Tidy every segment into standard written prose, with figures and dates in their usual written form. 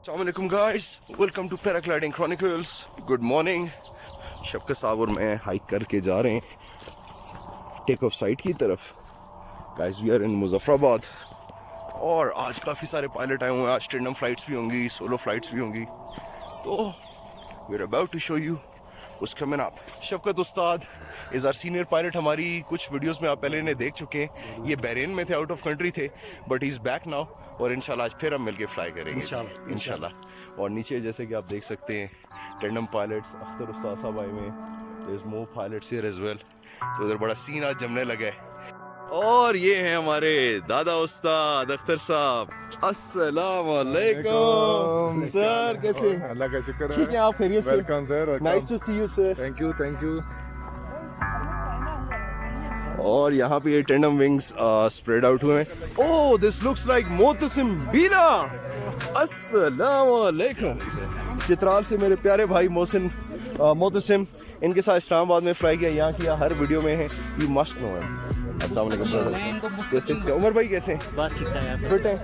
अस्सलामुअलैकुम guys, welcome to paragliding chronicles. Good morning. Shafqat sahab और मैं हाइक करके जा रहे हैं टेक ऑफ साइट की तरफ। Guys we are in Muzaffarabad और आज काफ़ी सारे पायलट आए हुए हैं। आज टैंडम फ्लाइट्स भी होंगी, सोलो फ्लाइट्स भी होंगी, तो we are about to show you what's coming up. Shafqat Ustad is are senior pilot. हमारी कुछ वीडियोस में आप पहले इन्हें देख चुके हैं। ये बहरीन में थे, आउट ऑफ कंट्री थे, but he is back now और इंशाल्लाह आज फिर हम मिलके फ्लाई करेंगे इंशाल्लाह। और नीचे जैसे कि आप देख सकते हैं टैंडम पायलट्स अख्तर उस्ताद साहब आए हुए हैं। There is more pilots here as well. तो उधर बड़ा सीन आज जमने लगा है। और ये हैं हमारे दादा उस्ताद अख्तर साहब। अस्सलाम वालेकुम सर, कैसे? अल्लाह का शुक्र है। ठीक है, आप खैरियत से? Welcome sir. Nice to see you sir. Thank you. और यहाँ पे ये टैंडम विंग्स स्प्रेड आउट हुए हैं। Oh this looks like Motasim Bina. अस्सलाम वालेकुम। चित्राल से मेरे प्यारे भाई मोतसिम, इनके साथ इस्लामाबाद में फ्लाई किया, यहाँ किया, हर वीडियो में है। यू मस्ट नो है। अस्सलाम वालेकुम ब्रदर, कैसे? उमर भाई कैसे? बस ठीक ठाक है। फिट है?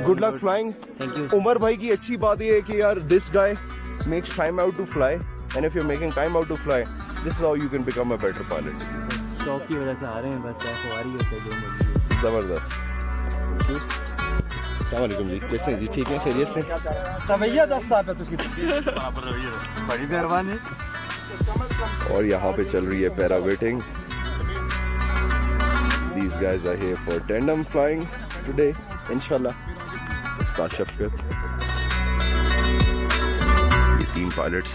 Good luck flying. Thank you. Umar भाई की अच्छी बात ये है कि यार this guy makes time out to fly, and if you are making time out to fly, this is how you can become a better pilot. शौक की वजह से आ रहे हैं, बस चाहे सवारी हो चाहे जो मर्जी हो। ज़बरदस्त। अस्सलाम वालेकुम जी, कैसे हैं जी? ठीक है, खैरियत से? रवैया दस्ता पे तुसी बड़ी मेहरबानी। और यहाँ पे चल रही है para waiting. These guys are here for tandem flying today, inshallah. उस्ताद शफकत, ये 3 पायलट्स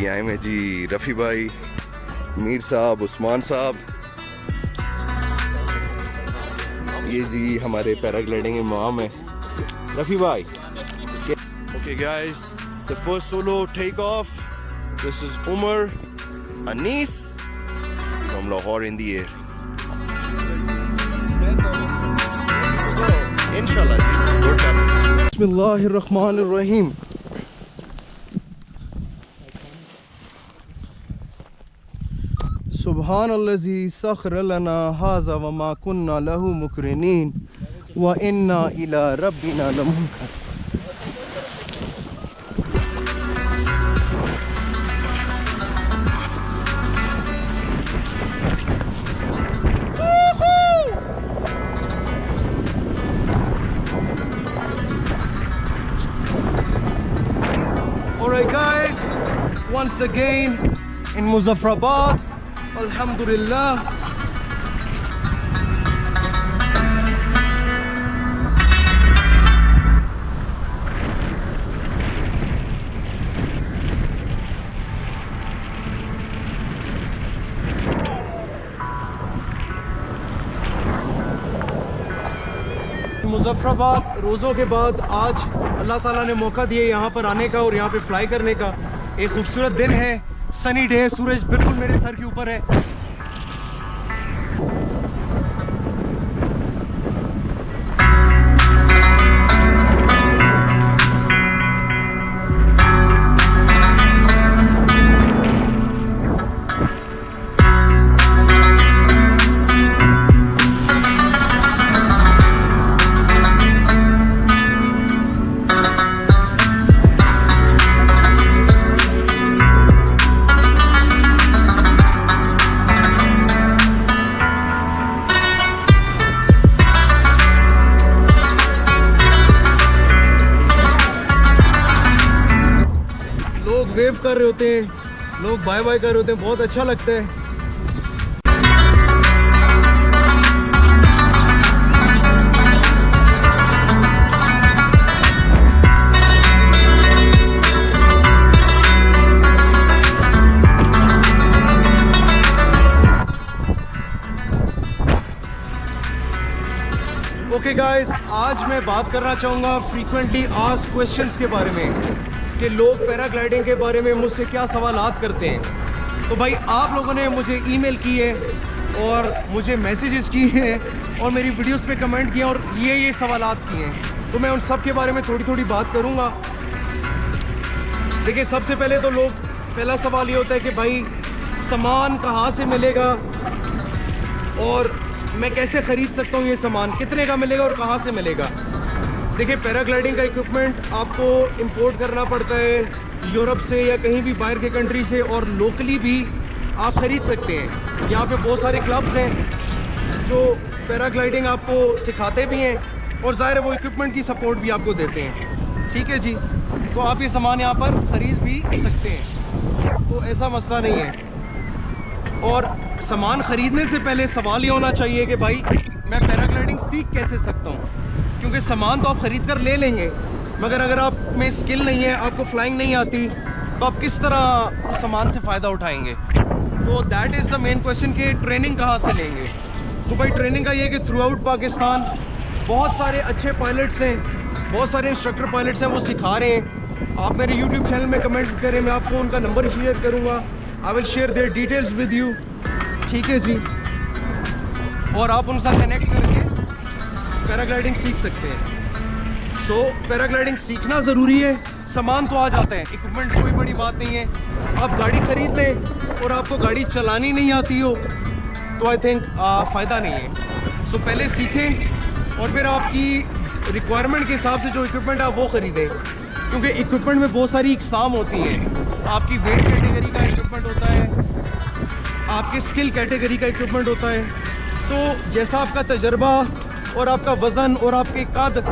ये आए हैं जी। रफ़ी भाई, मीर साहब, उस्मान साहब, ये जी हमारे पैराग्लाइडिंग इमाम है रफ़ी भाई। Okay guys, the first solo takeoff. This is Umar Anis from Lahore in the air. इंशाल्लाह जी, गुड लक। बिस्मिल्लाहिर्रहमानिर्रहीम। सुब्हानल्लज़ी सख़र लना हाज़ा व मा कुन्ना लहू मुक़रिनीन व इन्ना इला रब्बिना लमुनक़लिबून। Alright guys, once again in Muzaffarabad, alhamdulillah. Muzaffarabad रोज़ों के बाद आज अल्लाह ताला ने मौका दिया यहाँ पर आने का और यहाँ पे फ्लाई करने का। एक खूबसूरत दिन है, सनी डे, सूरज बिल्कुल मेरे सर के ऊपर है। वेव कर रहे होते हैं, लोग बाय बाय कर रहे होते हैं, बहुत अच्छा लगता है। ओके गाइस, आज मैं बात करना चाहूँगा फ्रीक्वेंटली आस्क्ड क्वेश्चंस के बारे में, कि लोग पैराग्लाइडिंग के बारे में मुझसे क्या सवालात करते हैं। तो भाई आप लोगों ने मुझे ईमेल की है और मुझे मैसेजेस किए हैं और मेरी वीडियोस पे कमेंट किए और ये सवालात किए हैं, तो मैं उन सब के बारे में थोड़ी बात करूँगा। देखिए, सबसे पहले तो पहला सवाल ये होता है कि भाई सामान कहाँ से मिलेगा और मैं कैसे ख़रीद सकता हूँ, ये सामान कितने का मिलेगा और कहाँ से मिलेगा। देखिए, पैराग्लाइडिंग का इक्विपमेंट आपको इंपोर्ट करना पड़ता है यूरोप से या कहीं भी बाहर के कंट्री से, और लोकली भी आप ख़रीद सकते हैं। यहाँ पे बहुत सारे क्लब्स हैं जो पैराग्लाइडिंग आपको सिखाते भी हैं और ज़ाहिर है वो इक्विपमेंट की सपोर्ट भी आपको देते हैं। ठीक है जी, तो आप ये सामान यहाँ पर ख़रीद भी सकते हैं, तो ऐसा मसला नहीं है। और सामान ख़रीदने से पहले सवाल ये होना चाहिए कि भाई मैं पैराग्लाइडिंग सीख कैसे सकता हूँ, क्योंकि सामान तो आप ख़रीद कर ले लेंगे, मगर अगर आप में स्किल नहीं है, आपको फ्लाइंग नहीं आती, तो आप किस तरह उस सामान से फ़ायदा उठाएंगे। तो that is the main question कि ट्रेनिंग कहाँ से लेंगे। तो भाई ट्रेनिंग का ये है कि थ्रू आउट पाकिस्तान बहुत सारे अच्छे पायलट्स हैं, बहुत सारे इंस्ट्रक्टर पायलट्स हैं, वो सिखा रहे हैं। आप मेरे यूट्यूब चैनल में कमेंट करें, मैं आपको उनका नंबर शेयर करूँगा। I will share their details with you. ठीक है जी, और आप उनसे कनेक्ट करके पैराग्लाइडिंग सीख सकते हैं। सो पैराग्लाइडिंग सीखना ज़रूरी है। सामान तो आ जाता है, इक्विपमेंट कोई बड़ी बात नहीं है। आप गाड़ी खरीद लें और आपको गाड़ी चलानी नहीं आती हो तो आई थिंक फ़ायदा नहीं है। सो पहले सीखें और फिर आपकी रिक्वायरमेंट के हिसाब से जो इक्विपमेंट आप वो ख़रीदें, क्योंकि इक्विपमेंट में बहुत सारी इकसाम होती हैं। आपकी वेट कैटेगरी का इक्विपमेंट होता है, आपकी स्किल कैटेगरी का इक्विपमेंट होता है। तो जैसा आपका तजर्बा और आपका वज़न और आपके कद,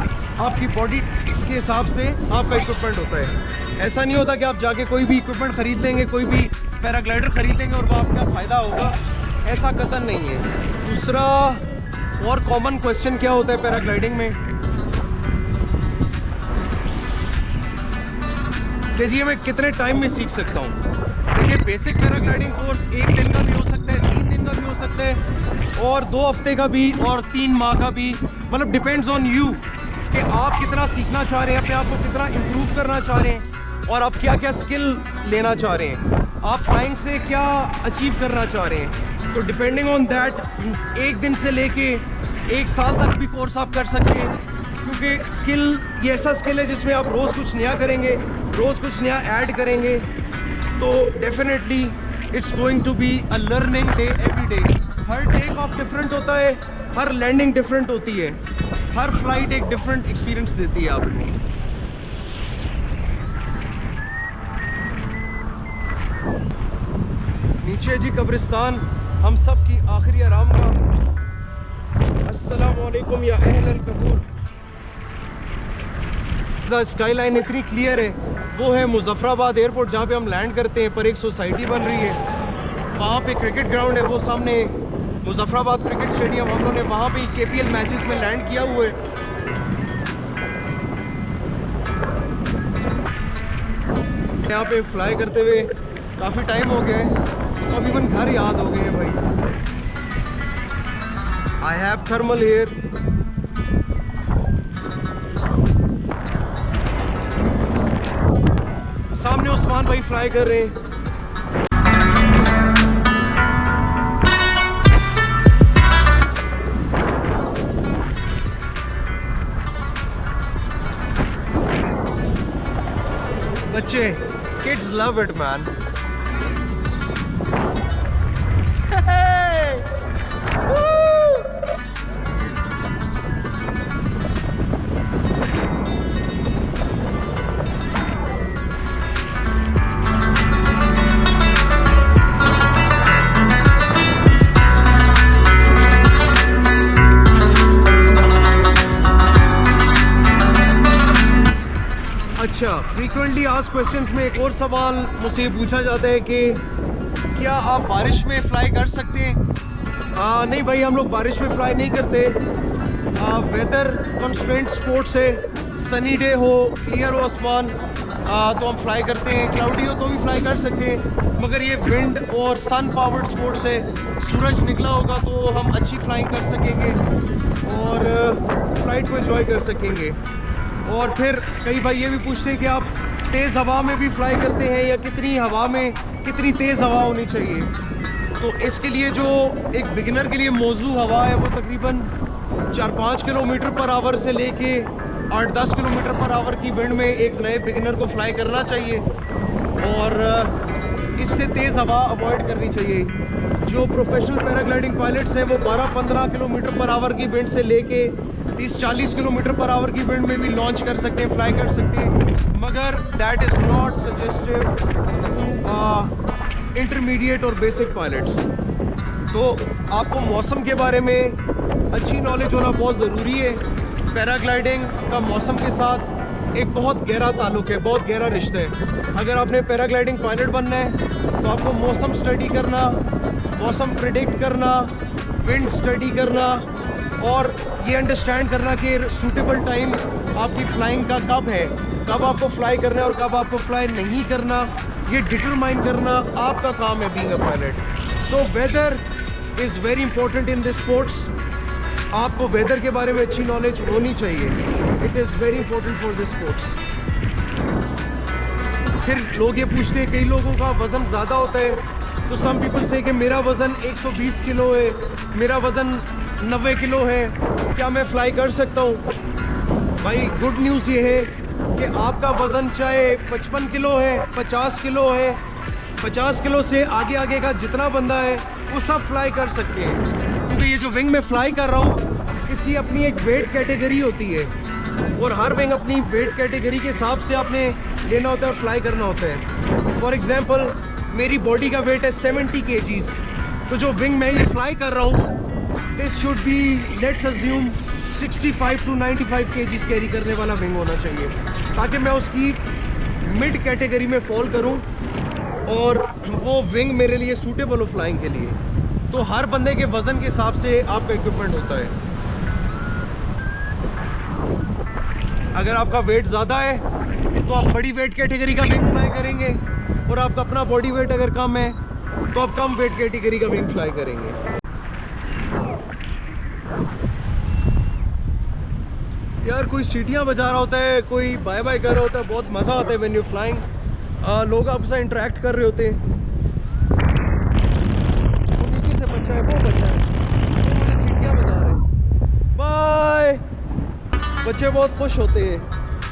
आपकी बॉडी के हिसाब से आपका इक्विपमेंट होता है। ऐसा नहीं होता कि आप जाके कोई भी इक्विपमेंट ख़रीद लेंगे, कोई भी पैराग्लाइडर ख़रीद लेंगे और वो आपका फ़ायदा होगा, ऐसा कतई नहीं है। दूसरा और कॉमन क्वेश्चन क्या होता है पैराग्लाइडिंग में कि जी मैं कितने टाइम में सीख सकता हूँ। देखिए, बेसिक पैराग्लाइडिंग कोर्स 1 दिन का भी हो सकता है, 3 दिन का भी हो सकता है, और 2 हफ्ते का भी, और 3 माह का भी। मतलब डिपेंड्स ऑन यू कि आप कितना सीखना चाह रहे हैं, अपने आप को कितना इम्प्रूव करना चाह रहे हैं, और आप क्या क्या स्किल लेना चाह रहे हैं, आप फ्लाइंग से क्या अचीव करना चाह रहे हैं। तो डिपेंडिंग ऑन दैट 1 दिन से लेके 1 साल तक भी कोर्स आप कर सकते हैं, क्योंकि स्किल ये ऐसा स्किल है जिसमें आप रोज़ कुछ नया करेंगे, रोज़ कुछ नया ऐड करेंगे। तो definitely it's going to be a learning day every day. हर टेक ऑफ डिफरेंट होता है, हर लैंडिंग डिफरेंट होती है, हर फ्लाइट एक डिफरेंट एक्सपीरियंस देती है आपको। नीचे जी कब्रिस्तान, हम सब की आखिरी आराम का। अस्सलाम वालेकुम या अहल कपूर। स्काई लाइन इतनी क्लियर है, वो है मुजफ्फराबाद एयरपोर्ट जहाँ पे हम लैंड करते हैं, पर एक सोसाइटी बन रही है। वहाँ पे क्रिकेट ग्राउंड है, वो सामने मुजफ्फराबाद क्रिकेट स्टेडियम, हम लोगों ने वहाँ पे KPL मैचेस में लैंड किया हुआ है। यहाँ पे फ्लाई करते हुए काफ़ी टाइम हो गया है, अब इवन घर याद हो गए हैं भाई। I have thermal here. सामने उस्मान भाई फ्लाई कर रहे हैं। बच्चे, kids love it man. अच्छा, फ्रीक्वेंटली आस्क्ड क्वेश्चंस में एक और सवाल मुझसे पूछा जाता है कि क्या आप बारिश में फ्लाई कर सकते हैं? नहीं भाई, हम लोग बारिश में फ्लाई नहीं करते। वेदर कंस्ट्रेंट स्पोर्ट्स है, सनी डे हो, क्लियर हो आसमान, तो हम फ्लाई करते हैं। क्लाउडी हो तो भी फ्लाई कर सकते हैं, मगर ये विंड और सन पावर्ड स्पोर्ट्स है, सूरज निकला होगा तो हम अच्छी फ्लाइंग कर सकेंगे और फ्लाइट को एंजॉय कर सकेंगे। और फिर कई भाई ये भी पूछते हैं कि आप तेज़ हवा में भी फ्लाई करते हैं, या कितनी हवा में कितनी तेज़ हवा होनी चाहिए। तो इसके लिए जो एक बिगिनर के लिए मौजू हवा है वो तकरीबन 4-5 किलोमीटर पर आवर से लेके 8-10 किलोमीटर पर आवर की विंड में एक नए बिगिनर को फ्लाई करना चाहिए, और इससे तेज़ हवा अवॉइड करनी चाहिए। जो प्रोफेशनल पैराग्लाइडिंग पायलट्स हैं वो 12-15 किलोमीटर पर आवर की विंड से लेके 30-40 किलोमीटर पर आवर की विंड में भी लॉन्च कर सकते हैं, फ्लाई कर सकते हैं, मगर that is not suggestive to intermediate और बेसिक पायलट्स। तो आपको मौसम के बारे में अच्छी नॉलेज होना बहुत ज़रूरी है। पैराग्लाइडिंग का मौसम के साथ एक बहुत गहरा ताल्लुक है, बहुत गहरा रिश्ता है। अगर आपने पैराग्लाइडिंग पायलट बनना है तो आपको मौसम स्टडी करना, मौसम प्रिडिक्ट करना, विंड स्टडी करना और ये अंडरस्टैंड करना कि सूटेबल टाइम आपकी फ्लाइंग का कब है, कब आपको फ्लाई करना है और कब आपको फ्लाई नहीं करना, ये डिटरमाइन करना आपका काम है being a pilot. So whether is very important in this sports. आपको वेदर के बारे में अच्छी नॉलेज होनी चाहिए। It is very important for this sports. फिर लोग ये पूछते हैं, कई लोगों का वज़न ज़्यादा होता है, तो सम पीपल से कि मेरा वज़न 120 किलो है, मेरा वज़न 90 किलो है, क्या मैं फ्लाई कर सकता हूँ? भाई गुड न्यूज़ ये है कि आपका वज़न चाहे 55 किलो है, 50 किलो है, 50 किलो से आगे आगे का जितना बंदा है वो सब फ्लाई कर सकते हैं। क्योंकि ये जो विंग में फ्लाई कर रहा हूँ इसकी अपनी एक वेट कैटेगरी होती है और हर विंग अपनी वेट कैटेगरी के हिसाब से आपने लेना होता है और फ्लाई करना होता है। फॉर एग्जांपल मेरी बॉडी का वेट है 70 kgs, तो जो विंग मैं ये फ्लाई कर रहा हूँ this should be let's assume 65 to 95 kgs carry करने वाला विंग होना चाहिए, ताकि मैं उसकी मिड कैटेगरी में फॉल करूँ और वो विंग मेरे लिए सूटेबल हो फ्लाइंग के लिए। तो हर बंदे के वज़न के हिसाब से आपका इक्विपमेंट होता है। अगर आपका वेट ज़्यादा है तो आप बड़ी वेट कैटेगरी का विंग फ्लाई करेंगे और आपका अपना बॉडी वेट अगर कम है तो आप कम वेट कैटेगरी का विंग फ्लाई करेंगे। यार कोई सीटियाँ बजा रहा होता है, कोई बाय बाय कर रहा होता है, बहुत मज़ा आता है व्हेन यू फ्लाइंग। लोग आपसे इंटरेक्ट कर रहे होते हैं। वो नीचे से बच्चा है, वो बच्चा है, वो मुझे सीटियाँ बजा रहे हैं। बाय। बच्चे बहुत खुश होते हैं,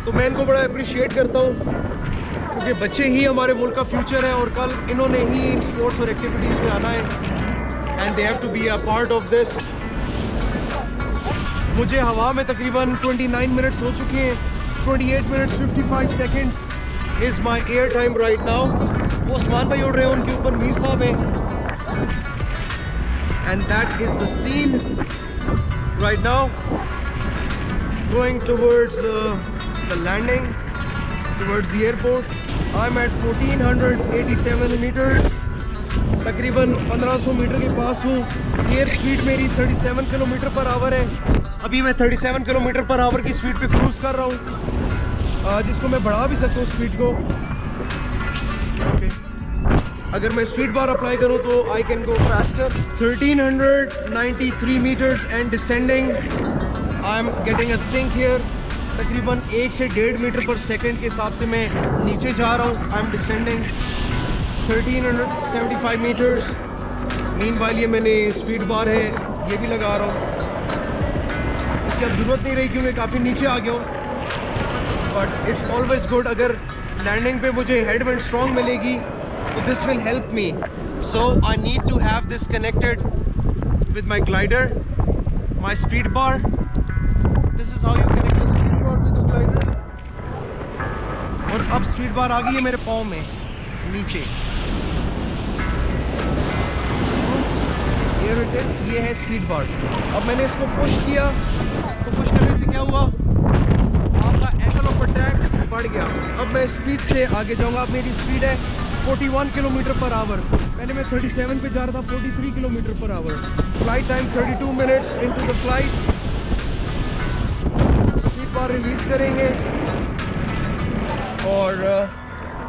तो मैं इनको बड़ा अप्रिशिएट करता हूँ, क्योंकि बच्चे ही हमारे मुल्क का फ्यूचर है और कल इन्होंने ही स्पोर्ट्स और एक्टिविटीज़ में आना है and they have to be a part of this. मुझे हवा में तकरीबन 29 मिनट्स हो चुके हैं। 28 minutes 55 seconds is my air time right now. वो उस्मान भाई उड़ रहे हैं, उनके ऊपर मीर साहब हैं and that is the scene right now going towards the landing, towards the airport. I'm at 1487 meters, तकरीबन 1500 मीटर के पास हूँ। एयर स्पीड मेरी 37 किलोमीटर पर आवर है। अभी मैं 37 किलोमीटर पर आवर की स्पीड पे क्रूज कर रहा हूँ, जिसको मैं बढ़ा भी सकता हूँ स्पीड को। okay. अगर मैं स्पीड बार अप्लाई करूँ तो I can go faster. 1393 meters and descending. I am getting a sink here. तकरीबन 1 से 1.5 मीटर पर सेकेंड के हिसाब से मैं नीचे जा रहा हूँ। I am descending 1375 meters. Meanwhile ये मैंने स्पीड बार है ये भी लगा रहा हूँ, इसकी अब ज़रूरत नहीं रही क्योंकि काफ़ी नीचे आ गया हूँ। बट इट्स ऑलवेज गुड, अगर लैंडिंग पे मुझे हेडविंड स्ट्रॉन्ग मिलेगी तो this will help me. So I need to have this connected with my glider, my speed bar. This is how you connect the speed bar with the glider. और अब speed बार आ गई है मेरे पाँव में नीचे। ये है स्पीड बार। अब मैंने इसको पुश किया तो पुश करने से क्या हुआ, आपका एंगल ऑफ अटैक बढ़ गया। अब मैं स्पीड से आगे जाऊंगा। अब मेरी स्पीड है 41 किलोमीटर पर आवर। पहले मैं 37 पे जा रहा था, 43 kilometre per hour. Flight time 32 minutes into the flight. Bar release करेंगे और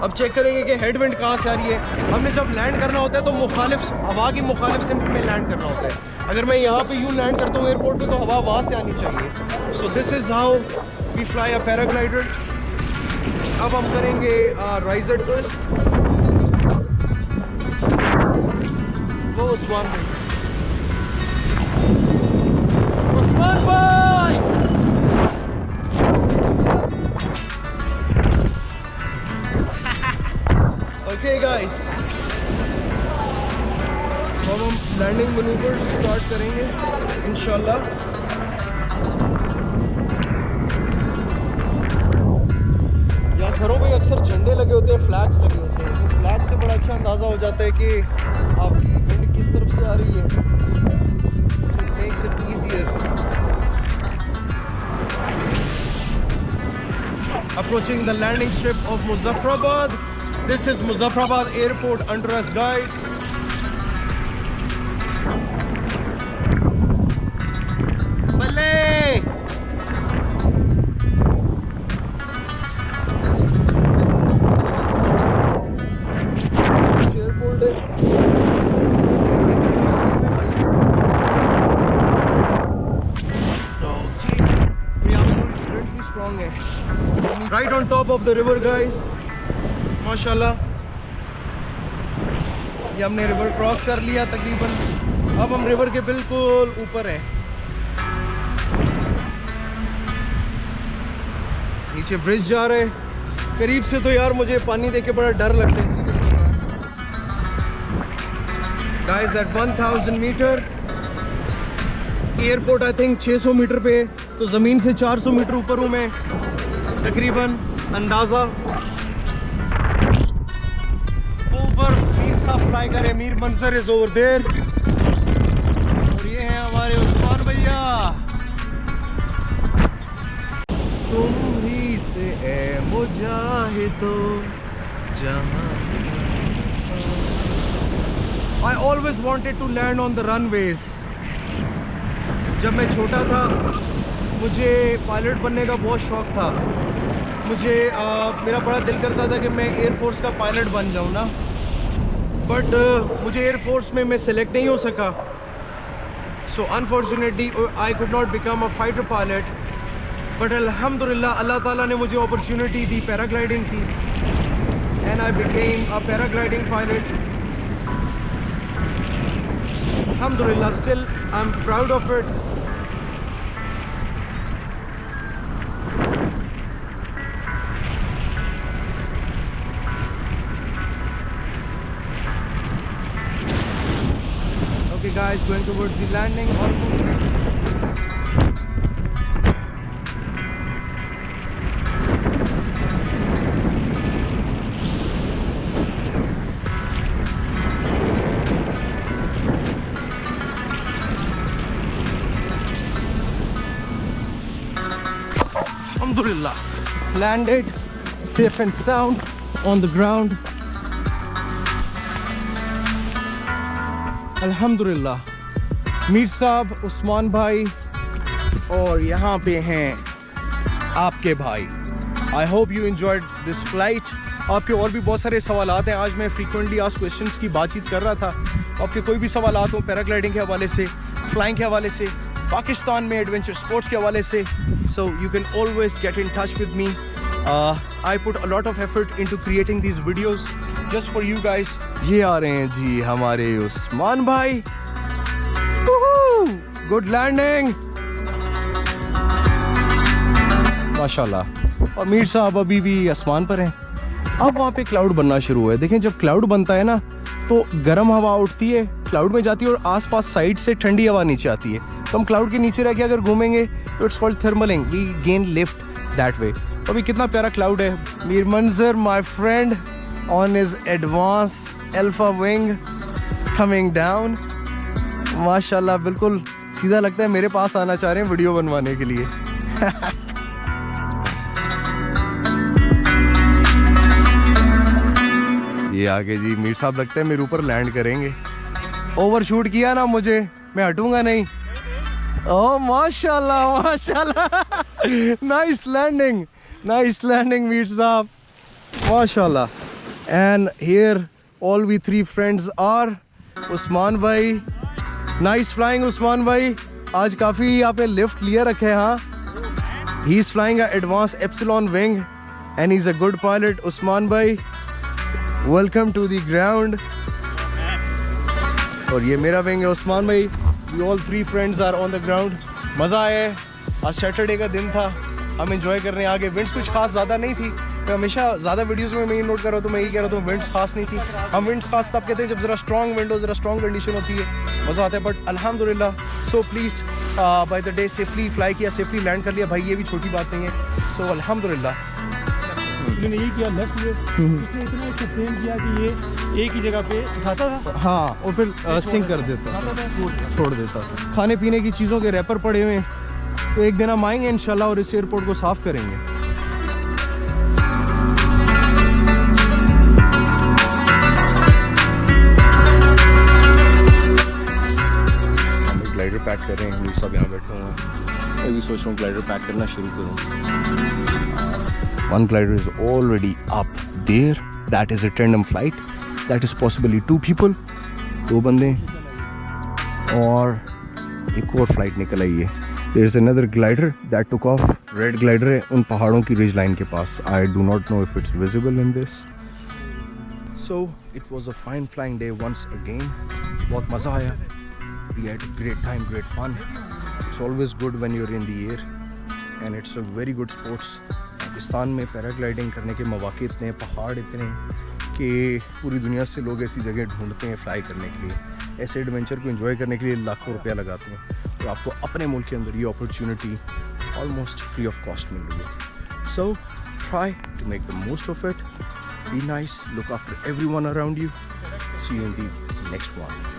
अब चेक करेंगे कि हेडविंड कहाँ से आ रही है। हमने जब लैंड करना होता है तो मुखालिफ हवा की मुखालिफ सिम्त में लैंड करना होता है। अगर मैं यहाँ पे यूँ लैंड करता हूँ एयरपोर्ट पे तो हवा वहाँ से आनी चाहिए। So this is how we fly a paraglider. अब हम करेंगे राइजर ट्विस्ट। वो उस्मान भाई, ओके गाइस, अब हम लैंडिंग मैनूवर स्टार्ट करेंगे इंशाल्लाह। घरों पे अक्सर झंडे लगे होते हैं, फ्लैग्स लगे होते हैं, तो फ्लैग से बड़ा अच्छा अंदाज़ा हो जाता है कि आपकी विंड किस तरफ से आ रही है. It makes it easier. Approaching the landing strip of Muzaffarabad. This is Muzaffarabad Airport under us, guys. Balle! Airport है. Strong है. Right on top of the river, guys. माशाल्लाह. ये हमने रिवर क्रॉस कर लिया तकरीबन. अब हम रिवर के बिल्कुल ऊपर हैं. नीचे ब्रिज जा रहे हैं. करीब से तो यार मुझे पानी देख के बड़ा डर लगता है. Guys, at 1000 meter airport I think 600 meter पे, तो ज़मीन से 400 मीटर ऊपर हूँ मैं तकरीबन अंदाज़ा. ऊपर मीर फ्लाई करे. मीर मंजर इज ओवर देयर. और ये हैं हमारे उस्मान भैया. तुम ही से ए मुजाहिदो जहां. I always wanted to land on the runways. जब मैं छोटा था मुझे पायलट बनने का बहुत शौक़ था. मुझे मेरा बड़ा दिल करता था कि मैं एयरफोर्स का पायलट बन जाऊँ ना. बट मुझे एयरफोर्स में मैं सिलेक्ट नहीं हो सका. So unfortunately I could not become a fighter pilot. But अल्हम्दुलिल्लाह अल्लाह ताला ने मुझे अपॉर्चुनिटी दी पैराग्लाइडिंग की. And I became a paragliding pilot. Alhamdulillah, still I'm proud of it. Okay guys, going towards the landing almost. Alhamdulillah, landed safe and sound on the ground. Alhamdulillah. Mir साहब, उस्मान भाई और यहाँ पे हैं आपके भाई. I hope you enjoyed this flight. आपके और भी बहुत सारे सवालात हैं. आज मैं frequently asked questions की बातचीत कर रहा था. आपके कोई भी सवालात हो पैराग्लाइडिंग के हवाले से, फ्लाइंग के हवाले से, पाकिस्तान में एडवेंचर स्पोर्ट्स के हवाले से, so you can always get in touch with me. I put a lot of effort into creating these videos just for you guys. ये आ रहे हैं जी हमारे उस्मान भाई. गुड लैंडिंग माशाल्लाह. और मीर साहब अभी भी आसमान पर हैं. अब वहाँ पे क्लाउड बनना शुरू हुआ है. देखें जब क्लाउड बनता है ना तो गर्म हवा उठती है, क्लाउड में जाती है और आसपास साइड से ठंडी हवा नीचे आती है. तो हम क्लाउड के नीचे रह के अगर घूमेंगे तो it's called thermalling. We gain lift that way. अभी कितना प्यारा क्लाउड है. Mir Manzar my friend on his advance alpha wing coming down. माशाल्लाह बिल्कुल सीधा लगता है मेरे पास आना चाह रहे हैं वीडियो बनवाने के लिए. ये आगे जी मीर साहब लगता है मेरे ऊपर लैंड करेंगे. ओवर शूट किया ना मुझे, मैं हटूंगा नहीं. ओह माशाल्लाह माशाल्लाह. नाइस लैंडिंग मीर साहब माशाल्लाह. And here all we three friends are. Usman भाई, नाइस फ्लाइंग उस्मान भाई. आज काफ़ी आपने लिफ्ट लिया रखे हैं. हाँ, he is flying a advance epsilon wing and he is a good pilot. Usman भाई वेलकम टू द ग्राउंड. और ये मेरा विंग है उस्मान भाई. We all three friends are on the ground. मज़ा आया. आज सैटरडे का दिन था, हम एंजॉय कर रहे हैं. आगे विंड्स कुछ खास ज़्यादा नहीं थी. मैं हमेशा ज़्यादा वीडियोस में मैं ये नोट कर रहा हूँ तो मैं ये कह रहा हूँ विंड्स खास नहीं थी. हम विंड्स खास तब कहते हैं जब ज़रा स्ट्रॉन्ग विंड हो, ज़रा स्ट्रॉन्ग कंडीशन होती है, मज़ा आता है. बट अल्हम्दुलिल्लाह so please by the day safely fly किया, सेफली लैंड कर लिया भाई. ये भी छोटी बात नहीं है. सो अल्हम्दुलिल्लाह इन्होंने ये किया लेफ्ट हुए, उसने इतना इसको ट्रेन किया कि ये एक ही जगह पे उठाता था, हाँ, और फिर सिंक कर देता उठाता था, छोड़ देता था। खाने पीने की चीज़ों के रैपर पड़े हुए हैं, तो एक दिन हम आएंगे इंशाल्लाह और इस एयरपोर्ट को साफ़ करेंगे। ग्लाइडर पैक कर रहे हैं, हम सब यहाँ बैठे हुए हैं। मैं भी सोच रहा हूँ ग्लाइडर पैक करना शुरू करूँ। One glider is already up there. That is a tandem flight. That is possibly 2 people, 2 बंदे, और एक और फ्लाइट निकल आई है। There is another glider that took off. Red glider है उन पहाड़ों की रिज लाइन के पास। I do not know if it's visible in this. So it was a fine flying day once again. बहुत मज़ा आया। We had a great time, great fun. It's always good when you're in the air, and it's a very good sports. Pakistan में paragliding करने के मौके इतने, पहाड़ इतने कि पूरी दुनिया से लोग ऐसी जगह ढूंढते हैं फ्लाई करने के लिए। ऐसे एडवेंचर को एंजॉय करने के लिए लाखों रुपया लगाते हैं, और आपको अपने मुल्क के अंदर ये opportunity almost free of cost मिल रही है। So try to make the most of it, be nice, look after everyone around you. See you in the next one.